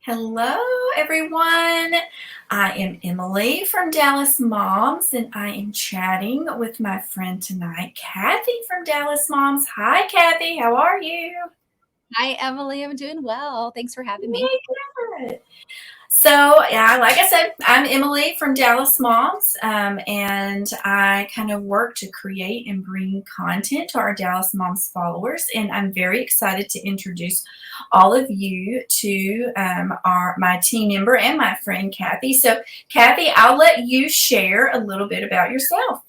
Hello, everyone. I am Emily from Dallas Moms, and I am chatting with my friend tonight, Kathy from Dallas Moms. Hi, Kathy. How are you? Hi, Emily. I'm doing well. Thanks for having me. Yay, good. So, yeah, like I said, I'm Emily from Dallas Moms, and I kind of work to create and bring content to our Dallas Moms followers. And I'm very excited to introduce all of you to my team member and my friend Kathy. So, Kathy, I'll let you share a little bit about yourself.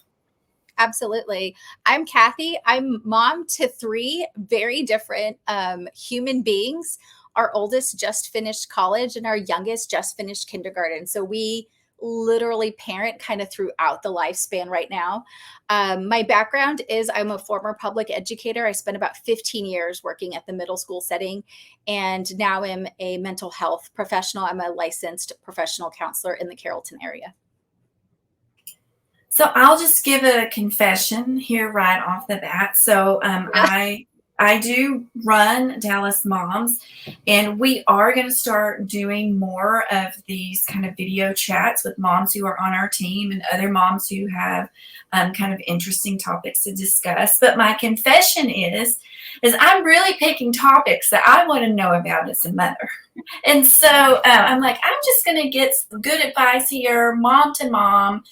Absolutely. I'm Kathy. I'm mom to three very different human beings. Our oldest just finished college and our youngest just finished kindergarten. So we literally parent kind of throughout the lifespan right now. My background is I'm a former public educator. I spent about 15 years working at the middle school setting, and now I'm a mental health professional. I'm a licensed professional counselor in the Carrollton area. So I'll just give a confession here right off the bat. So Yeah. I do run Dallas Moms, and we are going to start doing more of these kind of video chats with moms who are on our team and other moms who have kind of interesting topics to discuss. But my confession is I'm really picking topics that I want to know about as a mother. And so I'm like, I'm just going to get some good advice here, mom to mom,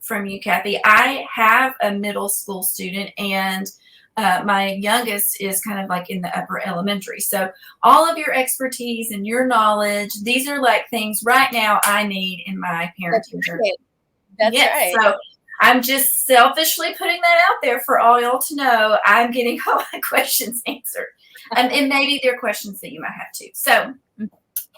from you, Kathy. I have a middle school student, and my youngest is kind of like in the upper elementary. So all of your expertise and your knowledge, these are like things right now I need in my That's parenting journey. right. That's Yes. right. So I'm just selfishly putting that out there for all y'all to know. I'm getting all my questions answered. And maybe there are questions that you might have too. So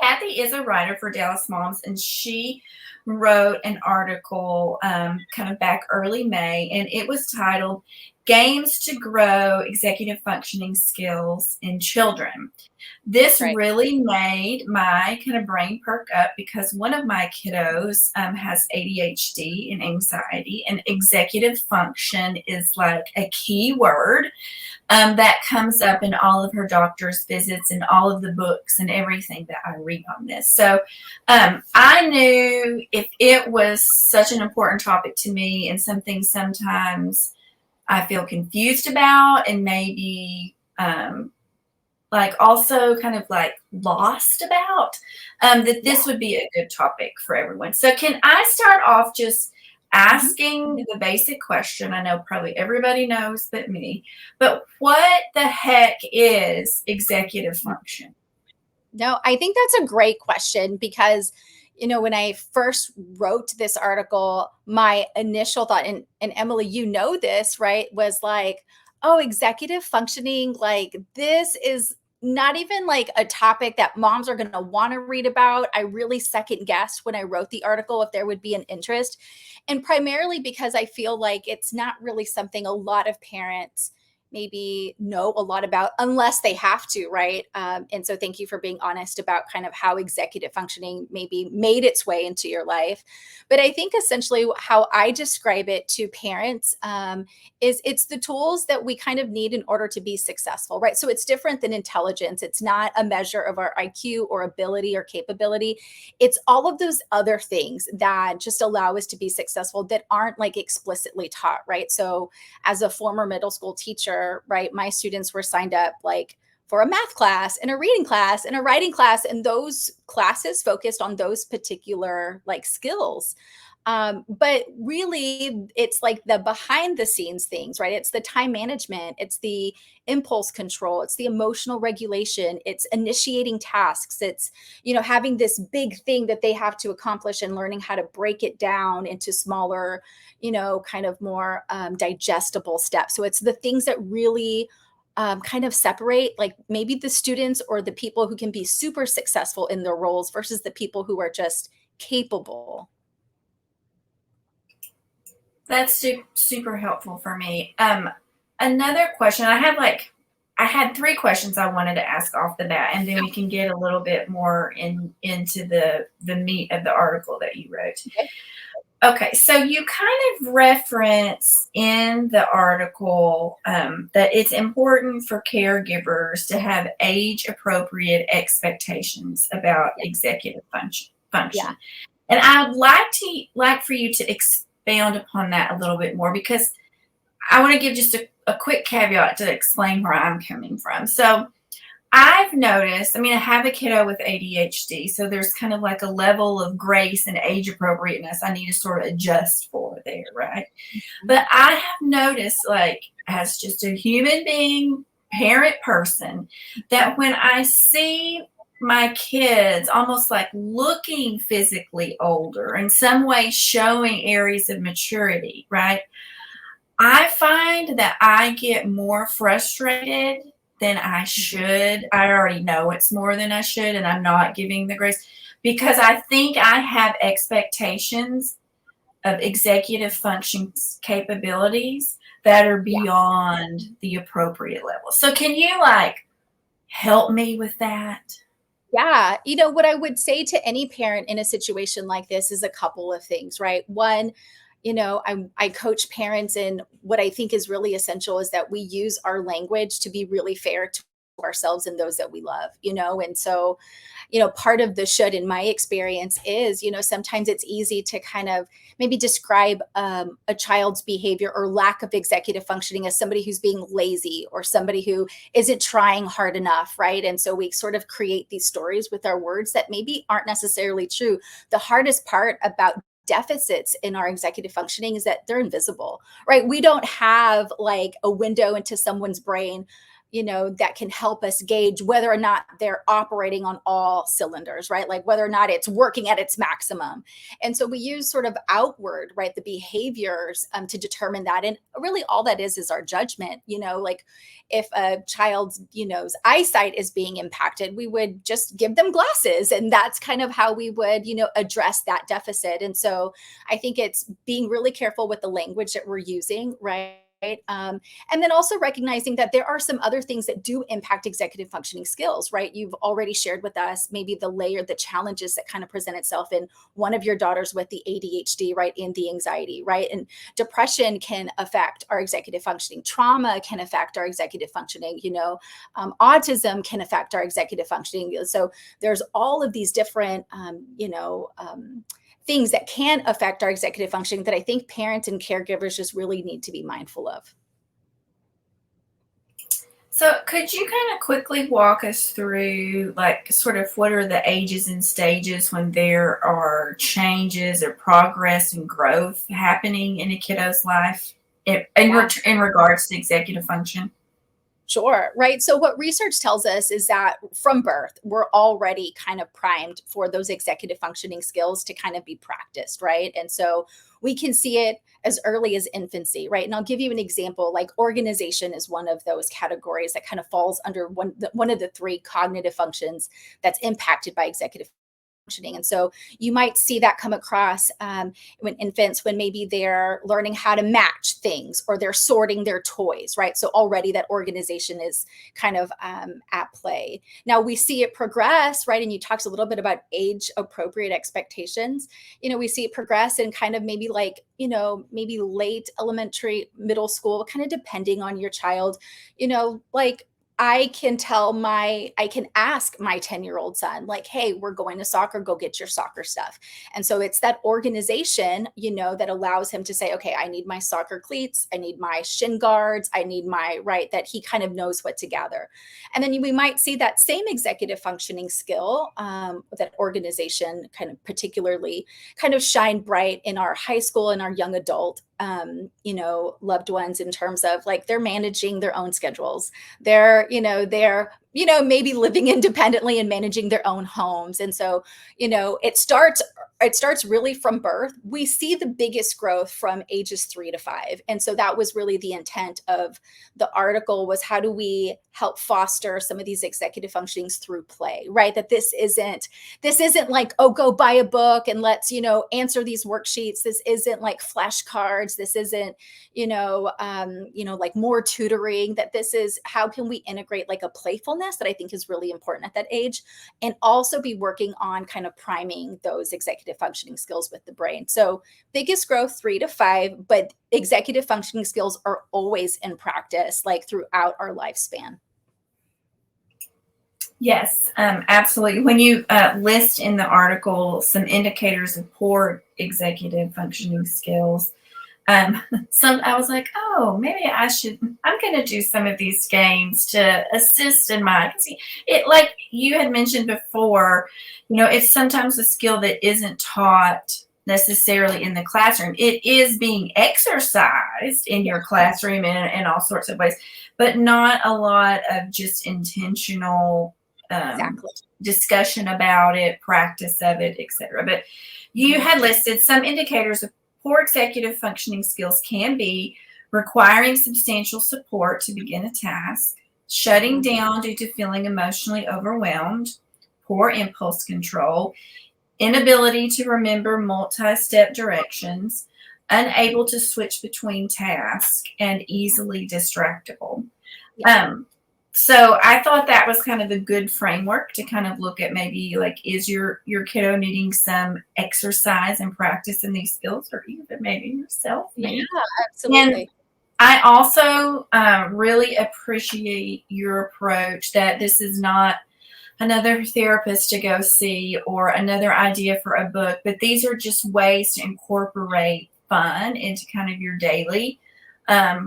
Kathy is a writer for Dallas Moms, and she wrote an article kind of back early May, and it was titled Games to Grow Executive Functioning Skills in Children. This Right. really made my kind of brain perk up because one of my kiddos has ADHD and anxiety, and executive function is like a key word that comes up in all of her doctor's visits and all of the books and everything that I read on this. So I knew if it was such an important topic to me and something sometimes I feel confused about and maybe like also kind of like lost about, that Yeah. this would be a good topic for everyone. So can I start off just Mhm. asking the basic question? I know probably everybody knows but me, but what the heck is executive function? No, I think that's a great question because, when I first wrote this article, my initial thought, and Emily, you know this, right, was like, oh, executive functioning, like this is not even like a topic that moms are going to want to read about. I really second guessed when I wrote the article if there would be an interest. And primarily because I feel like it's not really something a lot of parents maybe know a lot about unless they have to, right? And so thank you for being honest about kind of how executive functioning maybe made its way into your life. But I think essentially how I describe it to parents is it's the tools that we kind of need in order to be successful, right? So it's different than intelligence. It's not a measure of our IQ or ability or capability. It's all of those other things that just allow us to be successful that aren't like explicitly taught, right? So as a former middle school teacher, right, my students were signed up like for a math class and a reading class and a writing class, and those classes focused on those particular like skills. But really, it's like the behind the scenes things, right? It's the time management, it's the impulse control, it's the emotional regulation, it's initiating tasks, it's, having this big thing that they have to accomplish and learning how to break it down into smaller, kind of more digestible steps. So it's the things that really kind of separate like maybe the students or the people who can be super successful in their roles versus the people who are just capable. That's super helpful for me. Another question I had three questions I wanted to ask off the bat, and then we can get a little bit more into the meat of the article that you wrote. Okay. Okay, so you kind of reference in the article that it's important for caregivers to have age-appropriate expectations about Yeah. executive Yeah. function. And I would like for you to expound upon that a little bit more because I want to give just a quick caveat to explain where I'm coming from. So I've noticed, I mean, I have a kiddo with ADHD, so there's kind of like a level of grace and age appropriateness I need to sort of adjust for there, right? Mhm. But I have noticed, like, as just a human being, parent person, that when I see my kids almost like looking physically older, in some way showing areas of maturity, right? I find that I get more frustrated than I Mhm. should. I already know it's more than I should, and I'm not giving the grace because I think I have expectations of executive functions capabilities that are Yeah. beyond the appropriate level. So can you like help me with that? Yeah. What I would say to any parent in a situation like this is a couple of things, right? One, I coach parents, and what I think is really essential is that we use our language to be really fair to ourselves and those that we love, and so part of the should in my experience is, sometimes it's easy to kind of maybe describe a child's behavior or lack of executive functioning as somebody who's being lazy or somebody who isn't trying hard enough, right? And so we sort of create these stories with our words that maybe aren't necessarily true. The hardest part about deficits in our executive functioning is that they're invisible, right? We don't have like a window into someone's brain, that can help us gauge whether or not they're operating on all cylinders, right? Like whether or not it's working at its maximum. And so we use sort of outward, right, the behaviors to determine that. And really all that is our judgment, like if a child's, eyesight is being impacted, we would just give them glasses. And that's kind of how we would, address that deficit. And so I think it's being really careful with the language that we're using, right? And then also recognizing that there are some other things that do impact executive functioning skills, right? You've already shared with us maybe the challenges that kind of present itself in one of your daughters with the ADHD, right? And the anxiety, right? And depression can affect our executive functioning. Trauma can affect our executive functioning. Autism can affect our executive functioning. So there's all of these different, things that can affect our executive functioning that I think parents and caregivers just really need to be mindful of. So could you kind of quickly walk us through like sort of what are the ages and stages when there are changes or progress and growth happening in a kiddo's life Yeah. in regards to executive function? Sure. Right. So, what research tells us is that from birth, we're already kind of primed for those executive functioning skills to kind of be practiced. Right. And so we can see it as early as infancy. Right. And I'll give you an example like organization is one of those categories that kind of falls under one of the three cognitive functions that's impacted by executive functioning. And so you might see that come across when infants, when maybe they're learning how to match things or they're sorting their toys, right? So already that organization is kind of at play. Now we see it progress, right? And you talked a little bit about age appropriate expectations. We see it progress in kind of maybe like, maybe late elementary, middle school, kind of depending on your child, like I can ask my 10-year-old son, like, hey, we're going to soccer, go get your soccer stuff. And so it's that organization, that allows him to say, okay, I need my soccer cleats, I need my shin guards, I need my, right, that he kind of knows what to gather. And then we might see that same executive functioning skill, that organization kind of particularly kind of shine bright in our high school and our young adult loved ones in terms of like they're managing their own schedules, they're maybe living independently and managing their own homes. And so it starts really from birth. We see the biggest growth from ages 3 to 5. And so that was really the intent of the article, was how do we help foster some of these executive functionings through play, right? That this isn't like, oh, go buy a book and let's answer these worksheets. This isn't like flashcards. This isn't like more tutoring. That this is, how can we integrate like a playfulness mindfulness that I think is really important at that age, and also be working on kind of priming those executive functioning skills with the brain. So biggest growth 3 to 5, but executive functioning skills are always in practice, like throughout our lifespan. Yes, absolutely. When you list in the article some indicators of poor executive functioning skills, some I was like, oh, maybe I'm going to do some of these games to assist in my. It, like you had mentioned before, it's sometimes a skill that isn't taught necessarily in the classroom. It is being exercised in your classroom in all sorts of ways, but not a lot of just intentional Exactly. discussion about it, practice of it, etc. But you had listed some indicators of poor executive functioning skills can be requiring substantial support to begin a task, shutting down due to feeling emotionally overwhelmed, poor impulse control, inability to remember multi-step directions, unable to switch between tasks, and easily distractible. Yeah. So I thought that was kind of a good framework to kind of look at, maybe like, is your kiddo needing some exercise and practice in these skills, or even maybe yourself, Yeah, maybe. And absolutely. I also really appreciate your approach that this is not another therapist to go see or another idea for a book, but these are just ways to incorporate fun into kind of your daily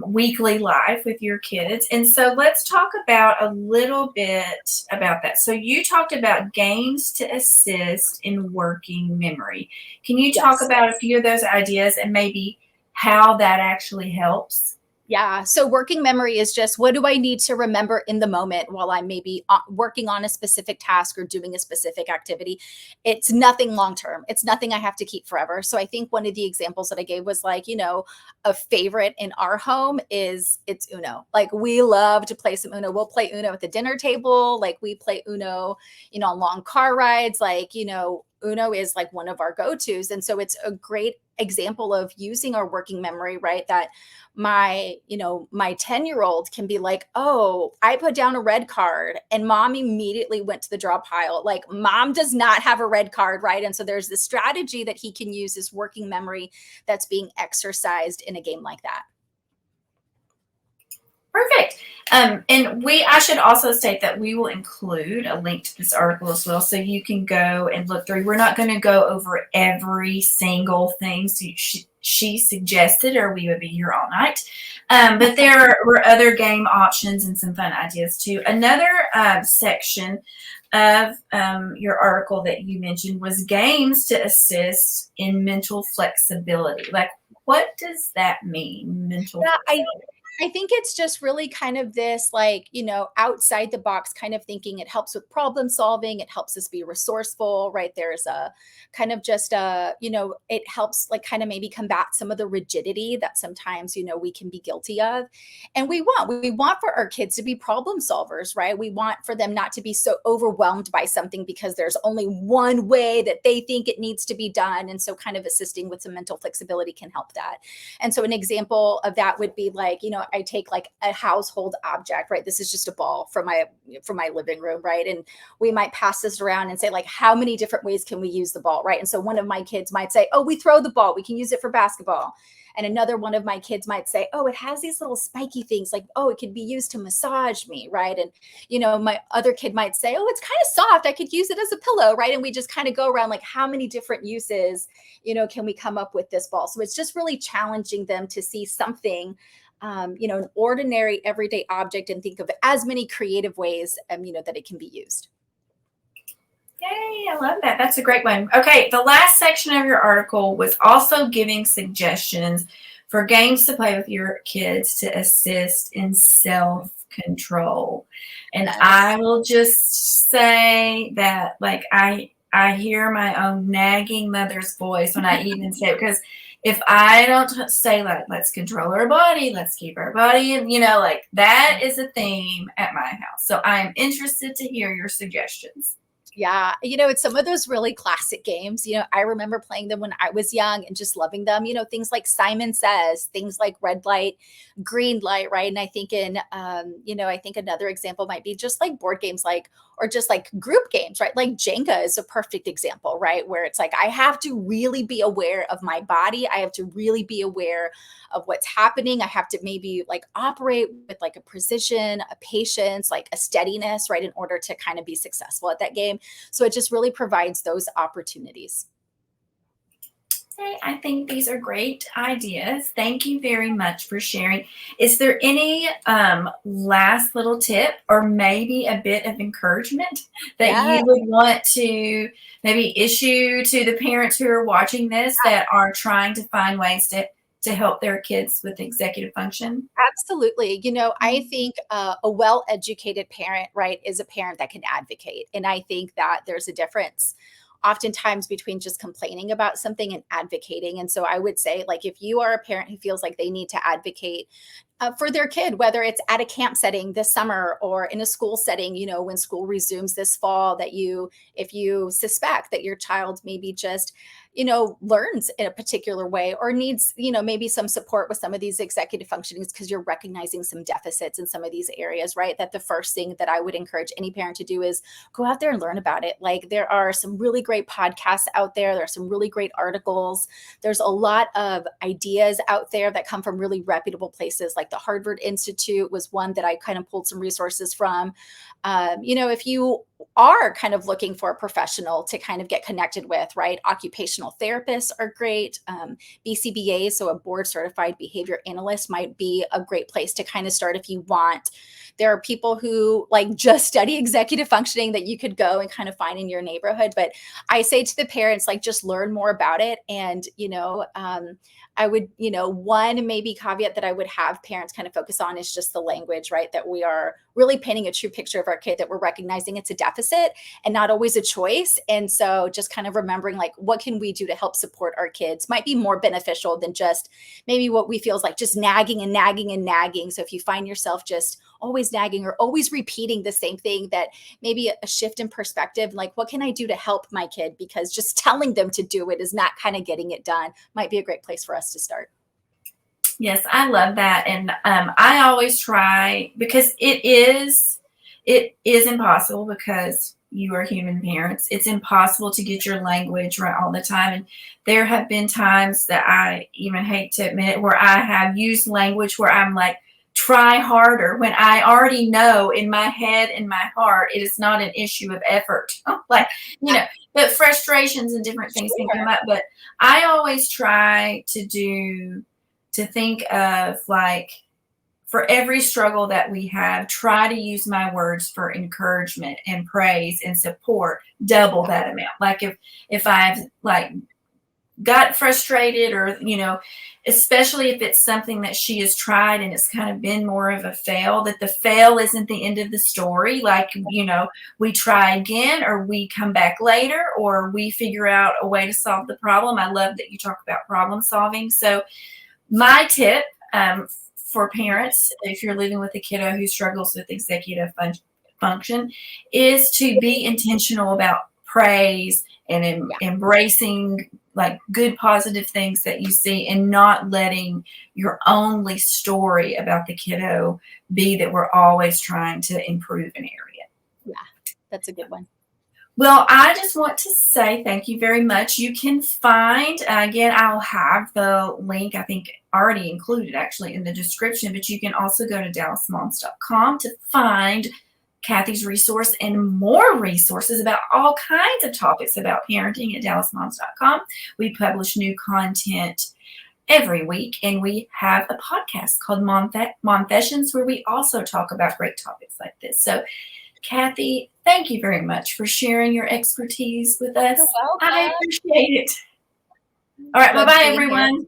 weekly life with your kids. And so let's talk about a little bit about that. So you talked about games to assist in working memory. Can you talk Yes. about a few of those ideas and maybe how that actually helps? Yeah. So working memory is just, what do I need to remember in the moment while I'm maybe working on a specific task or doing a specific activity? It's nothing long term. It's nothing I have to keep forever. So I think one of the examples that I gave was like, a favorite in our home is it's Uno. Like we love to play some Uno. We'll play Uno at the dinner table. Like we play Uno, on long car rides. Like, Uno is like one of our go-tos. And so it's a great example of using our working memory, right? That my 10-year-old can be like, oh, I put down a red card and mom immediately went to the draw pile. Like mom does not have a red card, right? And so there's this strategy that he can use, his working memory that's being exercised in a game like that. Perfect. And I should also state that we will include a link to this article as well, so you can go and look through. We're not going to go over every single thing she suggested, or we would be here all night. But there were other game options and some fun ideas too. Another section of your article that you mentioned was games to assist in mental flexibility. Like, what does that mean, mental Yeah, flexibility? I think it's just really kind of this, like, outside the box kind of thinking. It helps with problem solving. It helps us be resourceful, right? There's a kind of just it helps like kind of maybe combat some of the rigidity that sometimes, we can be guilty of. And we want for our kids to be problem solvers, right? We want for them not to be so overwhelmed by something because there's only one way that they think it needs to be done. And so kind of assisting with some mental flexibility can help that. And so an example of that would be like, I take like a household object, right? This is just a ball from my living room, right? And we might pass this around and say like, how many different ways can we use the ball, right? And so one of my kids might say, oh, we throw the ball. We can use it for basketball. And another one of my kids might say, oh, it has these little spiky things, like, oh, it could be used to massage me, right? And, my other kid might say, oh, it's kind of soft. I could use it as a pillow, right? And we just kind of go around like, how many different uses, can we come up with this ball? So it's just really challenging them to see something, an ordinary everyday object, and think of as many creative ways, that it can be used. Yay, I love that. That's a great one. Okay, the last section of your article was also giving suggestions for games to play with your kids to assist in self-control. And Yes. I will just say that, like, I hear my own nagging mother's voice when I even say it, because if I don't say, like, let's control our body, let's keep our body, and like that is a theme at my house. So I am interested to hear your suggestions. Yeah, it's some of those really classic games. I remember playing them when I was young and just loving them. Things like Simon Says, things like red light, green light, right? And I think another example might be just like board games, or just like group games, right? Like Jenga is a perfect example, right? Where it's like I have to really be aware of my body. I have to really be aware of what's happening. I have to maybe like operate with like a precision, a patience, like a steadiness, right? In order to kind of be successful at that game. So it just really provides those opportunities. Hey, I think these are great ideas. Thank you very much for sharing. Is there any last little tip or maybe a bit of encouragement that Yeah. you would want to maybe issue to the parents who are watching this that are trying to find ways to help their kids with executive function? Absolutely. I think a well educated parent, right, is a parent that can advocate. And I think that there's a difference oftentimes between just complaining about something and advocating. And so I would say, like, if you are a parent who feels like they need to advocate for their kid, whether it's at a camp setting this summer or in a school setting, when school resumes this fall, if you suspect that your child maybe just, learns in a particular way or needs, maybe some support with some of these executive functionings because you're recognizing some deficits in some of these areas, right? That the first thing that I would encourage any parent to do is go out there and learn about it. Like there are some really great podcasts out there. There are some really great articles. There's a lot of ideas out there that come from really reputable places. Like the Harvard Institute was one that I kind of pulled some resources from. If you are kind of looking for a professional to kind of get connected with, right? Occupational therapists are great. BCBA, so a board certified behavior analyst, might be a great place to kind of start if you want. There are people who like just study executive functioning that you could go and kind of find in your neighborhood. But I say to the parents, like, just learn more about it. And, I would, one maybe caveat that I would have parents kind of focus on is just the language, right? That we are really painting a true picture of our kid, that we're recognizing it's a deficit and not always a choice. And so just kind of remembering, like, what can we do to help support our kids might be more beneficial than just maybe what we feel is like just nagging and nagging and nagging. So if you find yourself just always nagging or always repeating the same thing, that maybe a shift in perspective, like, what can I do to help my kid? Because just telling them to do it is not kind of getting it done, might be a great place for us to start. Yes, I love that. And I always try, because it is impossible, because you are human parents. It's impossible to get your language right all the time. And there have been times that I even hate to admit where I have used language where I'm like, try harder, when I already know in my head and my heart it is not an issue of effort. Like, but frustrations and different things can come Sure. up. But I always try to think of, like, for every struggle that we have, try to use my words for encouragement and praise and support, double that amount. Like if I've like got frustrated, or especially if it's something that she has tried and it's kind of been more of a fail, that the fail isn't the end of the story. Like, we try again, or we come back later, or we figure out a way to solve the problem. I love that you talk about problem solving. So my tip for parents, if you're living with a kiddo who struggles with executive function, is to be intentional about praise and embracing like good positive things that you see, and not letting your only story about the kiddo be that we're always trying to improve an area. Yeah, that's a good one. Well, I just want to say thank you very much. You can find, again, I'll have the link, I think already included actually in the description, but you can also go to dallasmoms.com to find Kathy's resource and more resources about all kinds of topics about parenting at dallasmoms.com. We publish new content every week, and we have a podcast called Mom Sessions, where we also talk about great topics like this. So, Kathy, thank you very much for sharing your expertise with us. You're welcome. I appreciate it. All right, bye-bye, everyone.